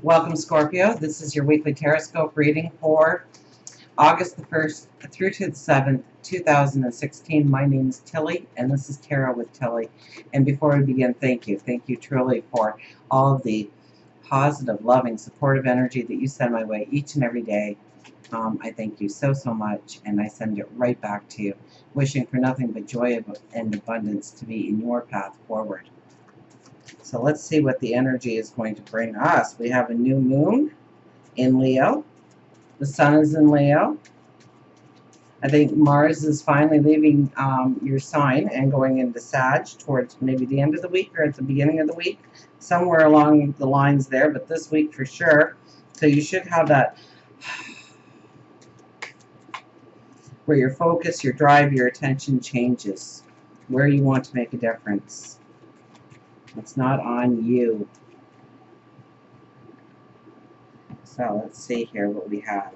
Welcome, Scorpio. This is your weekly Teroscope reading for August the 1st through to the 7th, 2016. My name is Tilly, and this is Tarot with Tilly. And before we begin, thank you. Thank you truly for all of the positive, loving, supportive energy that you send my way each and every day. I thank you so, so much, and I send it right back to you, wishing for nothing but joy and abundance to be in your path forward. So let's see what the energy is going to bring us. We have a new moon in Leo. The sun is in Leo. I think Mars is finally leaving your sign and going into Sag towards maybe the end of the week or at the beginning of the week. Somewhere along the lines there, but this week for sure. So you should have that where your focus, your drive, your attention changes. Where you want to make a difference. It's not on you. So let's see here what we have.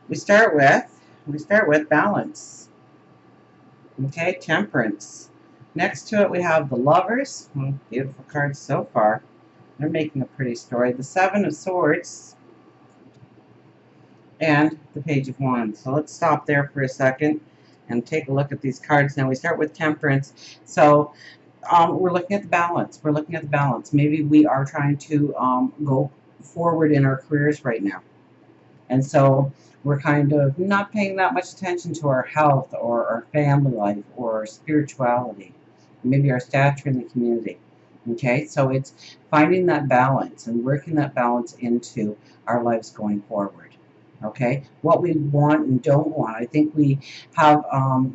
We start with balance. Okay, temperance. Next to it we have the lovers. Beautiful cards so far. They're making a pretty story. The Seven of Swords and the Page of Wands. So let's stop there for a second and take a look at these cards. Now we start with temperance. So we're looking at the balance. We're looking at the balance. Maybe we are trying to go forward in our careers right now. And so we're kind of not paying that much attention to our health or our family life or our spirituality, maybe our stature in the community. Okay, so it's finding that balance and working that balance into our lives going forward. Okay, what we want and don't want. I think we have,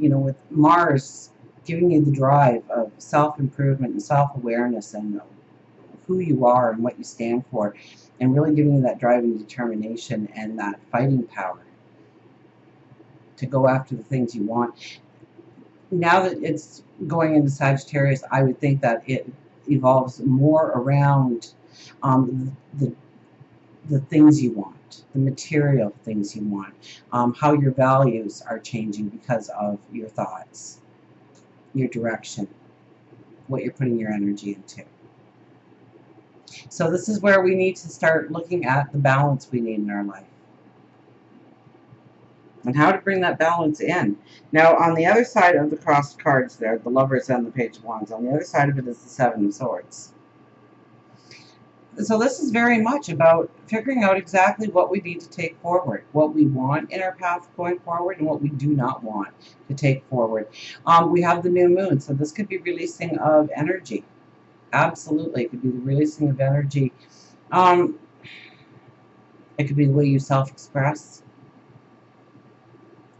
with Mars giving you the drive of self-improvement and self-awareness and who you are and what you stand for, and really giving you that drive and determination and that fighting power to go after the things you want. Now that it's going into Sagittarius, I would think that it evolves more around the things you want, the material things you want, how your values are changing because of your thoughts, your direction, what you're putting your energy into. So this is where we need to start looking at the balance we need in our life and how to bring that balance in. Now, on the other side of the crossed cards there, the lovers and the Page of Wands, on the other side of it is the Seven of Swords. So this is very much about figuring out exactly what we need to take forward, what we want in our path going forward, and what we do not want to take forward. We have the new moon, so this could be releasing of energy. Absolutely, it could be the releasing of energy. It could be the way you self-express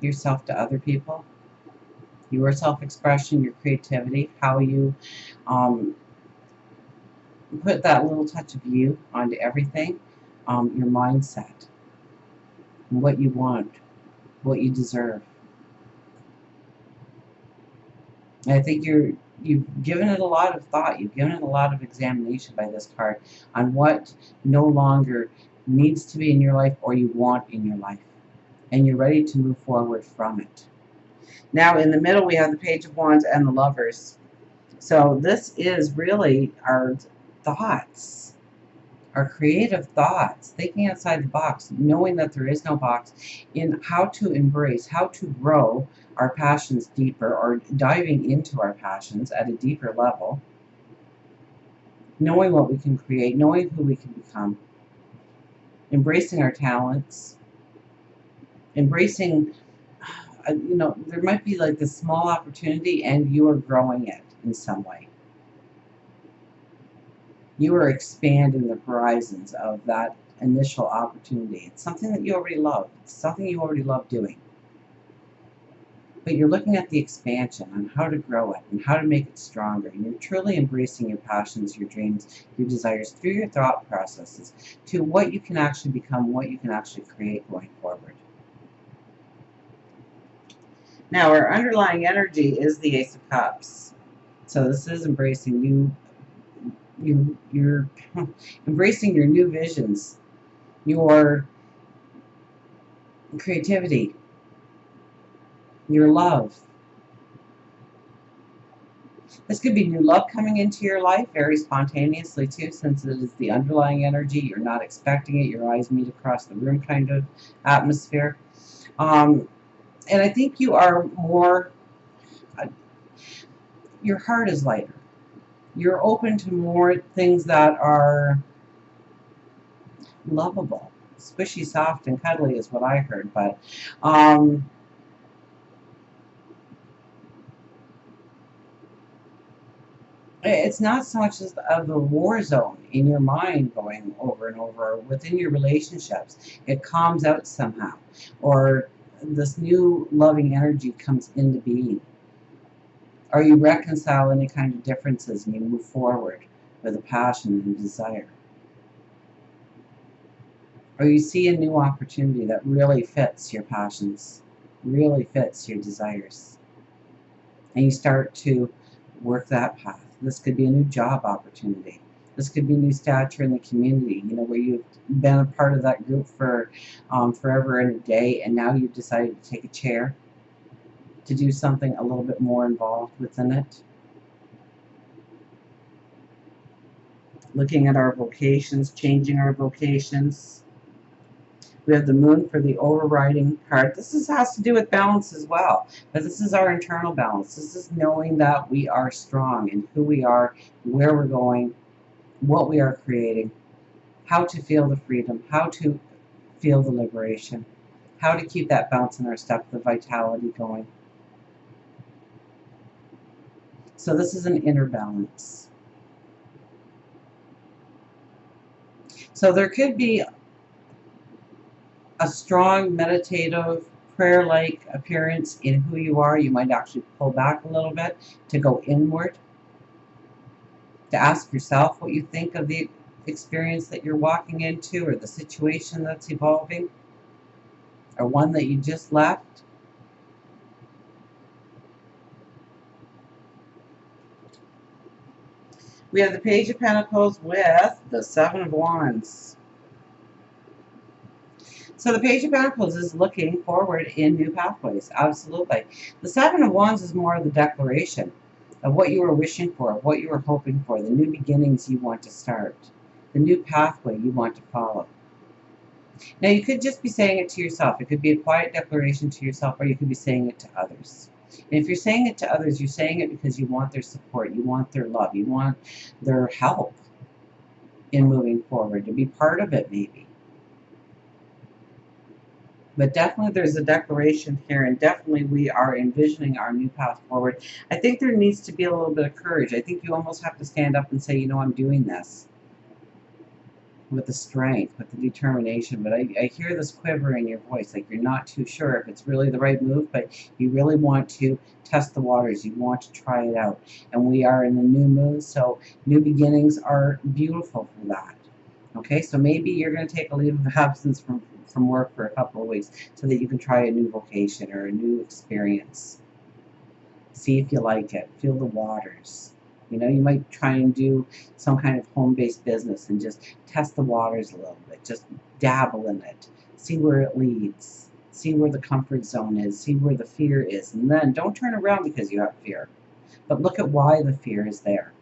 yourself to other people, your self-expression, your creativity, how you put that little touch of you onto everything, your mindset, what you want, what you deserve. And I think you've given it a lot of thought, you've given it a lot of examination by this card on what no longer needs to be in your life or you want in your life. And you're ready to move forward from it. Now in the middle we have the Page of Wands and the lovers. So this is really our thoughts, our creative thoughts, thinking outside the box, knowing that there is no box, in how to embrace, how to grow our passions deeper, or diving into our passions at a deeper level, knowing what we can create, knowing who we can become, embracing our talents, embracing, there might be like this small opportunity and you are growing it in some way. You are expanding the horizons of that initial opportunity. It's something that you already love. It's something you already love doing. But you're looking at the expansion on how to grow it and how to make it stronger. And you're truly embracing your passions, your dreams, your desires through your thought processes to what you can actually become, what you can actually create going forward. Now, our underlying energy is the Ace of Cups. So this is embracing you're embracing your new visions, your creativity, your love. This could be new love coming into your life very spontaneously too, since it is the underlying energy. You're not expecting it. Your eyes meet across the room kind of atmosphere. And I think you are more, uh, your heart is lighter. You're open to more things that are lovable. Squishy, soft, and cuddly is what I heard, but it's not so much as of a war zone in your mind going over and over within your relationships. It calms out somehow, or this new loving energy comes into being. Or you reconcile any kind of differences and you move forward with a passion and a desire. Or you see a new opportunity that really fits your passions, really fits your desires. And you start to work that path. This could be a new job opportunity. This could be new stature in the community, where you've been a part of that group for forever and a day, and now you've decided to take a chair to do something a little bit more involved within it. Looking at our vocations, changing our vocations. We have the moon for the overriding part. This has to do with balance as well, but this is our internal balance. This is knowing that we are strong in who we are, where we're going, what we are creating, how to feel the freedom, how to feel the liberation, how to keep that bounce in our step, the vitality going. So this is an inner balance. So there could be a strong meditative prayer-like appearance in who you are. You might actually pull back a little bit to go inward, to ask yourself what you think of the experience that you're walking into, or the situation that's evolving, or one that you just left. We have the Page of Pentacles with the Seven of Wands. So the Page of Pentacles is looking forward in new pathways, absolutely. The Seven of Wands is more of the declaration of what you were wishing for, what you were hoping for, the new beginnings you want to start, the new pathway you want to follow. Now you could just be saying it to yourself. It could be a quiet declaration to yourself, or you could be saying it to others. And if you're saying it to others, you're saying it because you want their support, you want their love, you want their help in moving forward, to be part of it maybe. But definitely there's a declaration here, and definitely we are envisioning our new path forward. I think there needs to be a little bit of courage. I think you almost have to stand up and say, I'm doing this. With the strength, with the determination. But I hear this quiver in your voice, like you're not too sure if it's really the right move, but you really want to test the waters. You want to try it out. And we are in the new moon, so new beginnings are beautiful for that. Okay, so maybe you're going to take a leave of absence from work for a couple of weeks so that you can try a new vocation or a new experience. See if you like it. Feel the waters. You might try and do some kind of home-based business and just test the waters a little bit. Just dabble in it. See where it leads. See where the comfort zone is. See where the fear is. And then don't turn around because you have fear. But look at why the fear is there.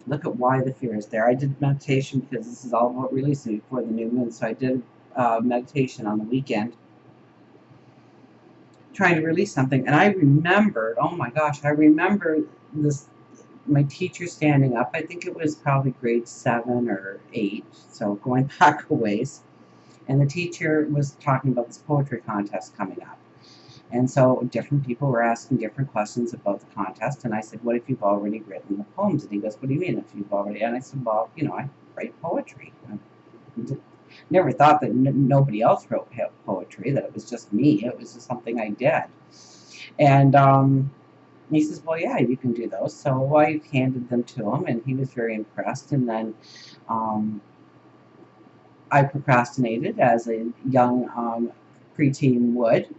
Look at why the fear is there. I did meditation because this is all about releasing before the new moon. So I did meditation on the weekend, trying to release something. And I remembered, oh my gosh, I remember this, my teacher standing up. I think it was probably grade 7 or 8, so going back a ways. And the teacher was talking about this poetry contest coming up. And so different people were asking different questions about the contest. And I said, what if you've already written the poems? And he goes, what do you mean if you've already? And I said, well, I write poetry. I never thought that nobody else wrote poetry, that it was just me. It was just something I did. And he says, well, yeah, you can do those. So I handed them to him, and he was very impressed. And then I procrastinated, as a young preteen would.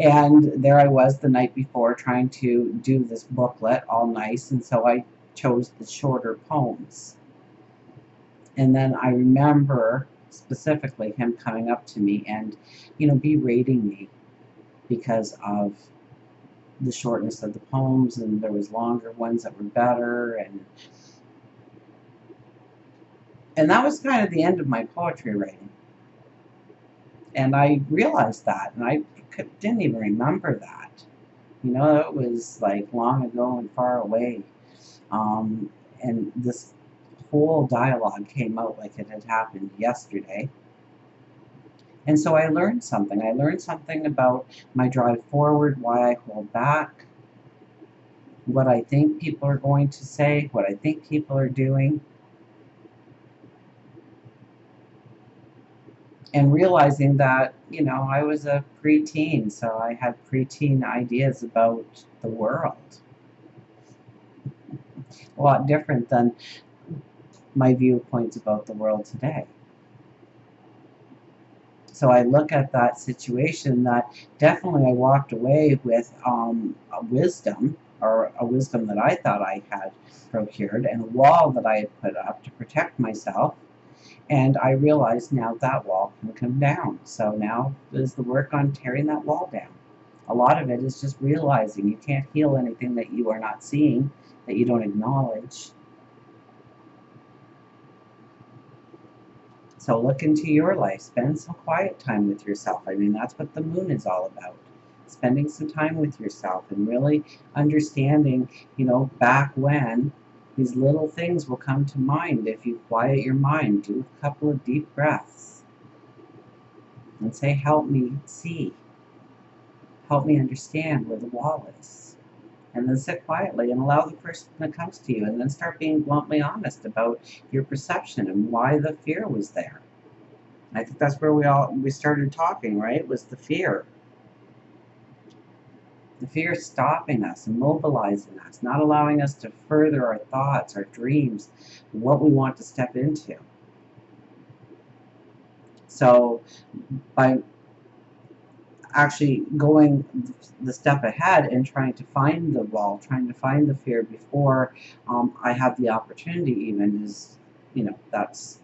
And there I was the night before trying to do this booklet all nice, and so I chose the shorter poems. And then I remember specifically him coming up to me and, berating me because of the shortness of the poems, and there was longer ones that were better, and that was kind of the end of my poetry writing. And I realized that, and I didn't even remember that. You know, it was like long ago and far away. And this whole dialogue came out like it had happened yesterday. And so I learned something. I learned something about my drive forward, why I hold back, what I think people are going to say, what I think people are doing. And realizing that, you know, I was a preteen, so I had preteen ideas about the world. A lot different than my viewpoints about the world today. So I look at that situation that definitely I walked away with a wisdom, or a wisdom that I thought I had procured, and a wall that I had put up to protect myself. And I realized now that wall can come down. So now is the work on tearing that wall down. A lot of it is just realizing you can't heal anything that you are not seeing, that you don't acknowledge. So look into your life. Spend some quiet time with yourself. I mean, that's what the moon is all about. Spending some time with yourself and really understanding, you know, back when these little things will come to mind if you quiet your mind. Do a couple of deep breaths and say, help me see. Help me understand where the wall is. And then sit quietly and allow the person that comes to you, and then start being bluntly honest about your perception and why the fear was there. And I think that's where we started talking, right? Was the fear. The fear stopping us, immobilizing us, not allowing us to further our thoughts, our dreams, what we want to step into. So by actually going the step ahead and trying to find the wall, trying to find the fear before I have the opportunity even is, you know, that's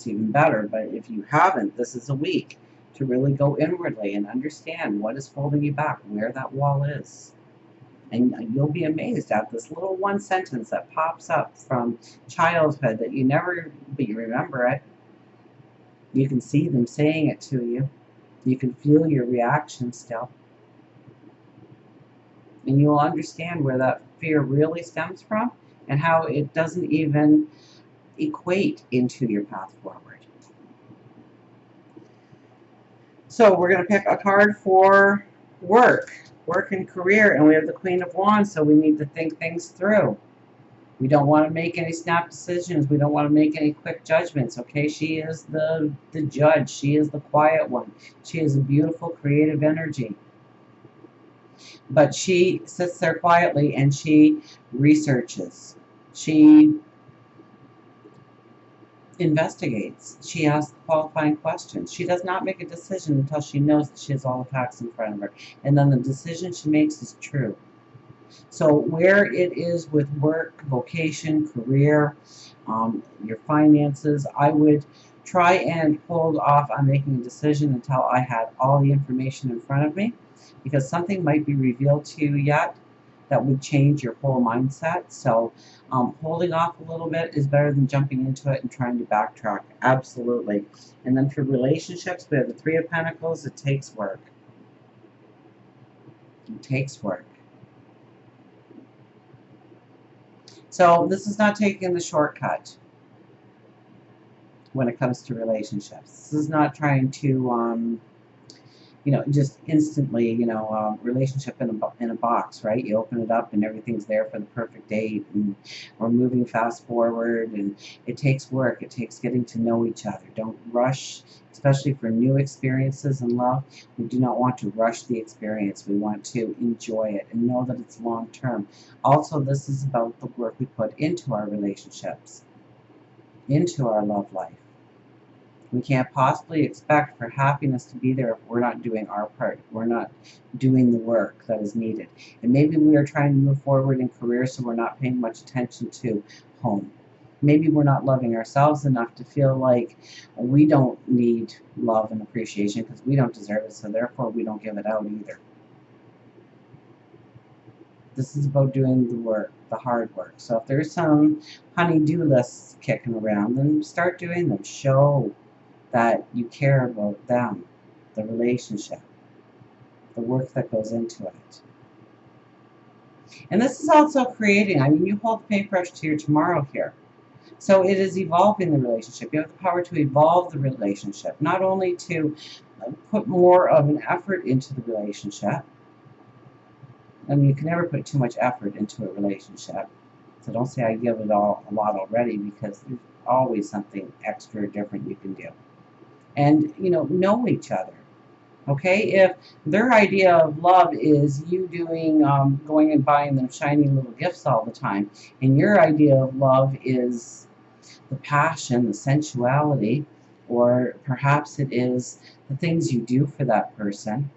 even better. But if you haven't, this is a week to really go inwardly and understand what is holding you back, where that wall is. And you'll be amazed at this little one sentence that pops up from childhood that you never, but you remember it. You can see them saying it to you. You can feel your reaction still. And you'll understand where that fear really stems from and how it doesn't even equate into your path forward. So we're going to pick a card for work and career, and we have the Queen of Wands, so we need to think things through. We don't want to make any snap decisions. We don't want to make any quick judgments, okay? She is the judge. She is the quiet one. She is a beautiful, creative energy. But she sits there quietly and she researches. She investigates. She asks qualifying questions. She does not make a decision until she knows that she has all the facts in front of her. And then the decision she makes is true. So where it is with work, vocation, career, your finances, I would try and hold off on making a decision until I had all the information in front of me, because something might be revealed to you yet that would change your whole mindset. So holding off a little bit is better than jumping into it and trying to backtrack. Absolutely. And then for relationships, we have the Three of Pentacles. It takes work. It takes work. So this is not taking the shortcut when it comes to relationships. This is not trying to, you know, just instantly, you know, relationship in a box, right? You open it up and everything's there for the perfect date, and we're moving fast forward, and it takes work. It takes getting to know each other. Don't rush, especially for new experiences in love. We do not want to rush the experience. We want to enjoy it and know that it's long term. Also, this is about the work we put into our relationships, into our love life. We can't possibly expect for happiness to be there if we're not doing our part. We're not doing the work that is needed. And maybe we are trying to move forward in career, so we're not paying much attention to home. Maybe we're not loving ourselves enough to feel like we don't need love and appreciation because we don't deserve it, so therefore we don't give it out either. This is about doing the work, the hard work. So if there's some honey-do lists kicking around, then start doing them. Show that you care about them, the relationship, the work that goes into it. And this is also creating, I mean, you hold the paintbrush to your tomorrow here. So it is evolving the relationship. You have the power to evolve the relationship, not only to put more of an effort into the relationship. I mean, you can never put too much effort into a relationship. So don't say I give it all a lot already, because there's always something extra different you can do. And, know each other. Okay, if their idea of love is you doing, going and buying them shiny little gifts all the time, and your idea of love is the passion, the sensuality, or perhaps it is the things you do for that person,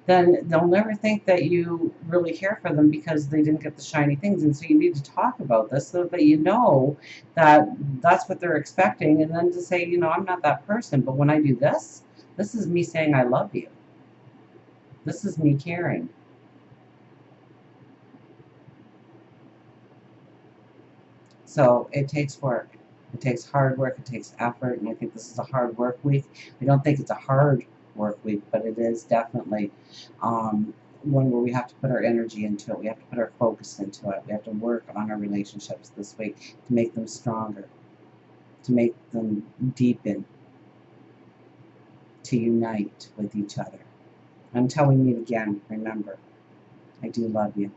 then they'll never think that you really care for them because they didn't get the shiny things. And so you need to talk about this so that you know that that's what they're expecting, and then to say, I'm not that person, but when I do this, this is me saying I love you. This is me caring. So it takes work. It takes hard work. It takes effort. And I think this is a hard work week. I don't think it's a hard work week, but it is definitely one where we have to put our energy into it. We have to put our focus into it. We have to work on our relationships this week to make them stronger, to make them deepen, to unite with each other. Until we meet again, remember, I do love you.